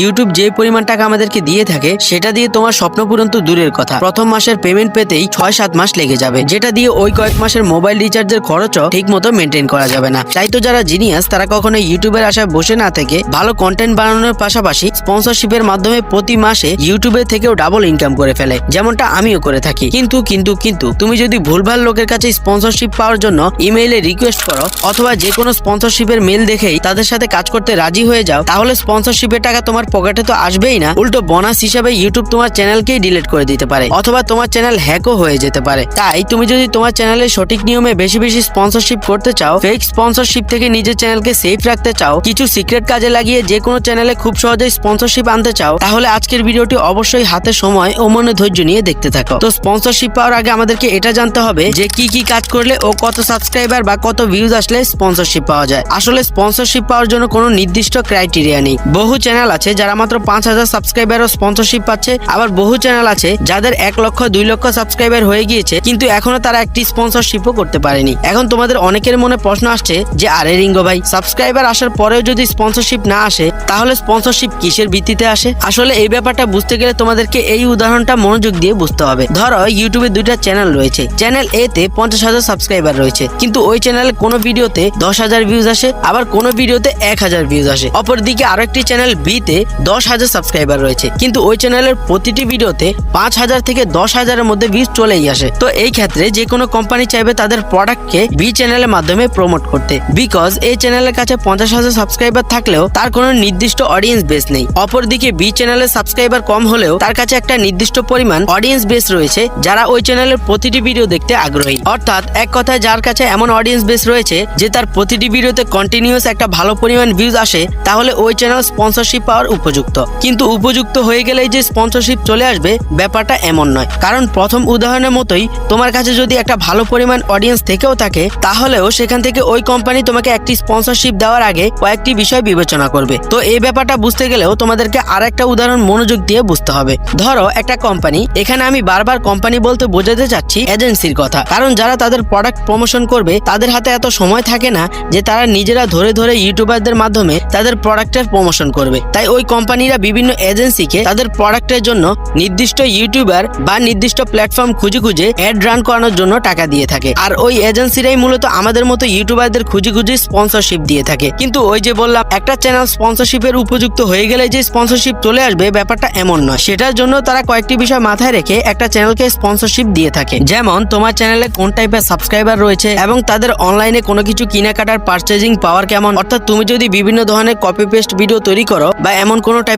YouTube যে পরিমাণ টাকা আমাদেরকে দিয়ে থাকে সেটা দিয়ে তোমার স্বপ্ন পূরণ তো দূরের কথা, প্রথম মাসের পেমেন্ট পেতেই 6-7 মাস লেগে যাবে, যেটা দিয়ে ওই কয়েক মাসের মোবাইল রিচার্জের খরচও ঠিক মতো মেনটেন করা যাবে না। তাই তো যারা জিনিয়াস তারা কখনো ইউটিউবের আশায় বসে না থেকে ভালো কন্টেন্ট বানানোর পাশাপাশি স্পন্সরশিপের মাধ্যমে প্রতি মাসে ইউটিউবের থেকেও ডাবল ইনকাম করে ফেলে, যেমনটা আমিও করে থাকি। কিন্তু তুমি যদি ভুলভাল লোকের কাছে স্পন্সরশিপ পাওয়ার জন্য ইমেইলে রিকোয়েস্ট করো অথবা যে কোনো স্পন্সরশিপের মেল দেখেই তাদের সাথে কাজ করতে রাজি হয়ে যাও, তাহলে স্পন্সরশিপের টাকা তোমার পকেটে তো আসবেই না, উল্টো বোনাস হিসাবে ইউটিউব তোমার চ্যানেলকেই ডিলিট করে দিতে পারে অথবা তোমার চ্যানেল হ্যাকও হয়ে যেতে পারে। তাই তুমি যদি তোমার চ্যানেলের সঠিক নিয়মে বেশি বেশি স্পন্সরশিপ করতে চাও, ফেক স্পন্সরশিপ থেকে নিজের চ্যানেলকে সেফ রাখতে চাও, কিছু সিক্রেট কাজে লাগিয়ে যে কোনো চ্যানেলে খুব সহজেই স্পন্সরশিপ আনতে চাও, তাহলে আজকের ভিডিওটি অবশ্যই হাতে সময় ও মনে ধৈর্য নিয়ে দেখতে থাকো। তো স্পন্সরশিপ পাওয়ার আগে আমাদেরকে এটা জানতে হবে যে কি কি কাজ করলে ও কত সাবস্ক্রাইবার বা কত ভিউজ আসলে স্পন্সরশিপ পাওয়া যায়। আসলে স্পন্সরশিপ পাওয়ার জন্য কোনো নির্দিষ্ট ক্রাইটেরিয়া নেই। বহু চ্যানেল আছে যারা মাত্র 5000 সাবস্ক্রাইবারও স্পন্সরশিপ পাচ্ছে, আবার বহু চ্যানেল আছে যাদের 1 লক্ষ 2 লক্ষ সাবস্ক্রাইবার হয়ে গিয়েছে কিন্তু এখনো তারা একটি স্পন্সরশিপও করতে পারেনি। এখন তোমাদের অনেকের মনে প্রশ্ন আসছে যে আরে রিঙ্গো ভাই, সাবস্ক্রাইবার আসার পরেও যদি স্পন্সরশিপ না আসে তাহলে স্পন্সরশিপ কিসের ভিত্তিতে আসে? আসলে এই ব্যাপারটা বুঝতে গেলে তোমাদেরকে এই উদাহরণটা মনোযোগ দিয়ে বুঝতে হবে। ধরো ইউটিউবে 2টা চ্যানেল রয়েছে, চ্যানেল এ তে 50,000 সাবস্ক্রাইবার রয়েছে, কিন্তু ওই চ্যানেলে কোনো ভিডিওতে 10,000 ভিউজ আসে, আবার কোনো ভিডিওতে 1000 ভিউজ আসে। অপরদিকে আরেকটি চ্যানেল বি তে 10,000 সাবস্ক্রাইবার রয়েছে, কিন্তু ওই চ্যানেলের প্রতিটি ভিডিওতে 5,000 থেকে 10,000 এর মধ্যে ভিউজ চলেই আসে। তো এই ক্ষেত্রে যে কোনো কোম্পানি চাইবে তাদের প্রোডাক্টকে বি চ্যানেলের মাধ্যমে প্রমোট করতে, বিকজ এই চ্যানেলের কাছে 50,000 সাবস্ক্রাইবার থাকলেও তার কোনো নির্দিষ্ট অডিয়েন্স বেস নেই। অপরদিকে বি চ্যানেলের সাবস্ক্রাইবার কম হলেও তার কাছে একটা নির্দিষ্ট পরিমাণ অডিয়েন্স বেস রয়েছে যারা ওই চ্যানেলের প্রতিটি ভিডিও দেখতে আগ্রহী। অর্থাৎ এক কথায় যার কাছে এমন অডিয়েন্স বেস রয়েছে যে তার প্রতিটি ভিডিওতে কন্টিনিউয়াস একটা ভালো পরিমাণ ভিউজ আসে, তাহলে ওই চ্যানেল স্পন্সরশিপ পাওয়ার উপযুক্ত। কিন্তু উপযুক্ত হয়ে গেলেই যে স্পন্সরশিপ চলে আসবে ব্যাপারটা এমন নয়, কারণ প্রথম উদাহরণের মতোই তোমার কাছে যদি একটা ভালো পরিমাণ অডিয়েন্স থেকেও থাকে তাহলেও সেখান থেকে ওই কোম্পানি তোমাকে একটি স্পন্সরশিপ দেওয়ার আগে কয়েকটি বিষয় বিবেচনা করবে। তো এই ব্যাপারটা বুঝতে গেলেও তোমাদেরকে আরেকটা উদাহরণ মনোযোগ দিয়ে বুঝতে হবে। ধরো একটা কোম্পানি, এখানে আমি বারবার কোম্পানি বলতে বোঝাতে চাচ্ছি এজেন্সির কথা, কারণ যারা তাদের প্রোডাক্ট প্রমোশন করবে তাদের হাতে এত সময় থাকে না যে তারা নিজেরা ধরে ধরে ইউটিউবারদের মাধ্যমে তাদের প্রোডাক্টের প্রমোশন করবে। তাই ওই কোম্পানিরা বিভিন্ন এজেন্সিকে তাদের প্রোডাক্টের জন্য নির্দিষ্ট ইউটিউবার বা নির্দিষ্ট প্ল্যাটফর্ম খুঁজে খুঁজে অ্যাড রান করানোর জন্য টাকা দিয়ে থাকে, আর ওই এজেন্সিরাই মূলত আমাদের মতো ইউটিউবারদের খুঁজে খুঁজে স্পন্সরশিপ দিয়ে থাকে। কিন্তু ওই যে বললাম একটা চ্যানেল স্পন্সরশিপের উপযুক্ত হয়ে গেলে যে স্পন্সরশিপ চলে আসবে ব্যাপারটা এমন নয়। সেটার জন্য তারা কয়েকটি বিষয় মাথায় রেখে একটা চ্যানেলকে স্পন্সরশিপ দিয়ে থাকে, যেমন তোমার চ্যানেলে কোন টাইপের সাবস্ক্রাইবার রয়েছে এবং তাদের অনলাইনে কোনো কিছু কেনাকাটার পারচেজিং পাওয়ার কেমন। অর্থাৎ তুমি যদি বিভিন্ন ধরনের কপি পেস্ট ভিডিও তৈরি করো বা এমন কোনো টাইপ